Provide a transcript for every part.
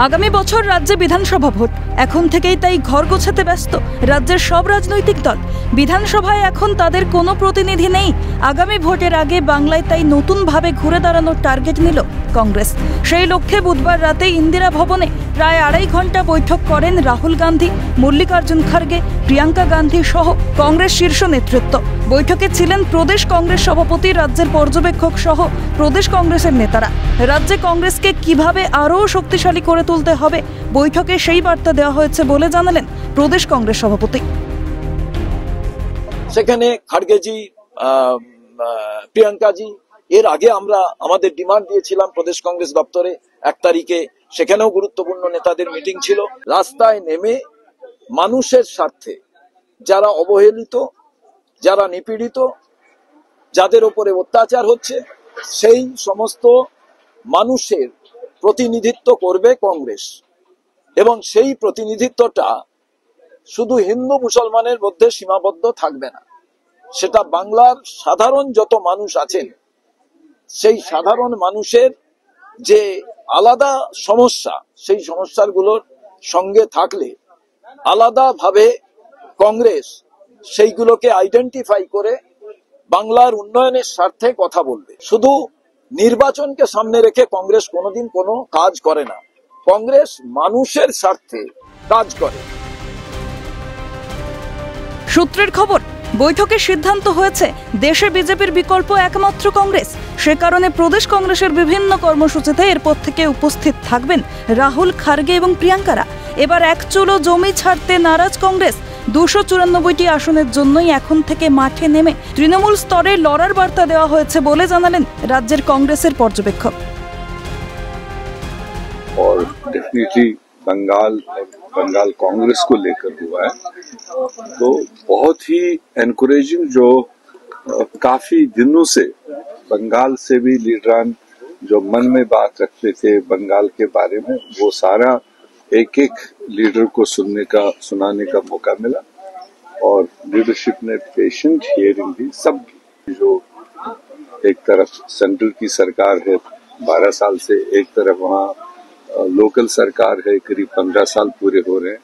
আগামী বছর রাজ্যে বিধানসভা ভোট, এখন থেকেই তাই ঘর গোছাতে ব্যস্ত রাজ্যের সব রাজনৈতিক দল। বিধানসভায় এখন তাদের কোনো প্রতিনিধি নেই। আগামী ভোটের আগে বাংলায় তাই নতুনভাবে ঘুরে দাঁড়ানোর টার্গেট নিল কংগ্রেস। সেই লক্ষ্যে বুধবার রাতে ইন্দিরা ভবনে প্রায় 2.5 ঘন্টা বৈঠক করেন রাহুল গান্ধী, মল্লিকার্জুন খার্গে, প্রিয়াঙ্কা গান্ধী সহ কংগ্রেস শীর্ষ নেতৃত্ব। বৈঠকে ছিলেন প্রদেশ কংগ্রেস সভাপতি, রাজ্যের পর্যবেক্ষক সহ প্রদেশ কংগ্রেসের নেতারা। রাজ্যে কংগ্রেসকে কিভাবে আরও শক্তিশালী করে তুলতে হবে বৈঠকে সেই বার্তা দেওয়া হয়েছে বলে জানালেন প্রদেশ কংগ্রেস সভাপতি। সেখানে খার্গেজি, প্রিয়াঙ্কাজি, এর আগে আমরা আমাদের ডিমান্ড দিয়েছিলাম প্রদেশ কংগ্রেস দপ্তরে 1 তারিখে, সেখানেও গুরুত্বপূর্ণ নেতাদের মিটিং ছিল। রাস্তায় নেমে মানুষের স্বার্থে যারা অবহেলিত, যারা নিপীড়িত, যাদের উপরে অত্যাচার হচ্ছে, সেই সমস্ত মানুষের প্রতিনিধিত্ব করবে কংগ্রেস। এবং সেই প্রতিনিধিত্বটা শুধু হিন্দু মুসলমানের মধ্যে সীমাবদ্ধ থাকবে না, সেটা বাংলার সাধারণ যত মানুষ আছেন সেই সাধারণ মানুষের যে আলাদা সমস্যা, সেই সমস্যাগুলোর সঙ্গে থাকলে আলাদাভাবে কংগ্রেস সেইগুলোকে আইডেন্টিফাই করে বাংলার উন্নয়নের স্বার্থে কথা বলবে। শুধু নির্বাচনকে সামনে রেখে কংগ্রেস কোনোদিন কোনো কাজ করে না, কংগ্রেস মানুষের স্বার্থে কাজ করে। সূত্রের খবর, বৈঠকে সিদ্ধান্ত হয়েছে দেশে বিজেপির বিকল্প একমাত্র কংগ্রেস। সে কারণে প্রদেশ কংগ্রেসের বিভিন্ন কর্মসূচিতে এরপর থেকে উপস্থিত থাকবেন রাহুল, খার্গে এবং প্রিয়াঙ্কারা। এবার এক চুলো জমি ছাড়তে নারাজ কংগ্রেস। 294টি আসনের জন্যই এখন থেকে মাঠে নেমে তৃণমূল স্তরে লড়ার বার্তা দেওয়া হয়েছে বলে জানালেন রাজ্যের কংগ্রেসের পর্যবেক্ষক। और डेफिनेटली बंगाल कांग्रेस को लेकर हुआ है, तो बहुत ही एनकरेजिंग, जो काफी दिनों से बंगाल से भी लीडरान जो मन में बात रखते थे बंगाल के बारे में, वो सारा एक लीडर को सुनाने का मौका मिला। और लीडरशिप ने पेशेंट हियरिंग दी। सब जो एक तरफ सेंट्रल की सरकार है 12 साल से, एक तरफ वहाँ लोकल सरकार है, करीब 15 साल पूरे हो रहे हैं,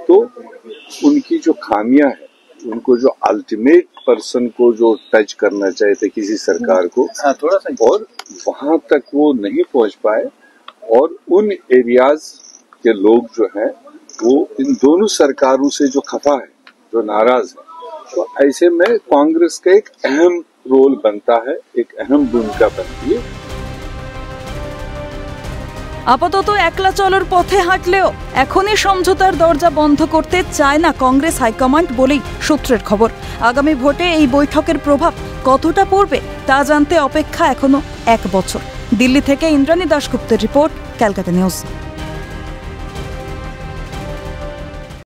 तो उनकी जो खामियां है, उनको जो अल्टीमेट पर्सन को जो टच करना चाहिए थे किसी सरकार को, और वहां तक वो नहीं पहुंच पाए। और उन एरियाज के लोग जो हैं वो इन दोनों सरकारों से जो खफा है, जो नाराज है, तो ऐसे में कांग्रेस का एक अहम रोल बनता है, एक अहम भूमिका बनती है। আপাতত একলা চলার পথে হাঁটলেও এখনই সমঝোতার দরজা বন্ধ করতে চায় না কংগ্রেস হাইকমান্ড বলেই সূত্রের খবর। আগামী ভোটে এই বৈঠকের প্রভাব কতটা পড়বে তা জানতে অপেক্ষা এখনো 1 বছর। দিল্লি থেকে ইন্দ্রাণী দাশগুপ্তের রিপোর্ট, ক্যালকাটা নিউজ।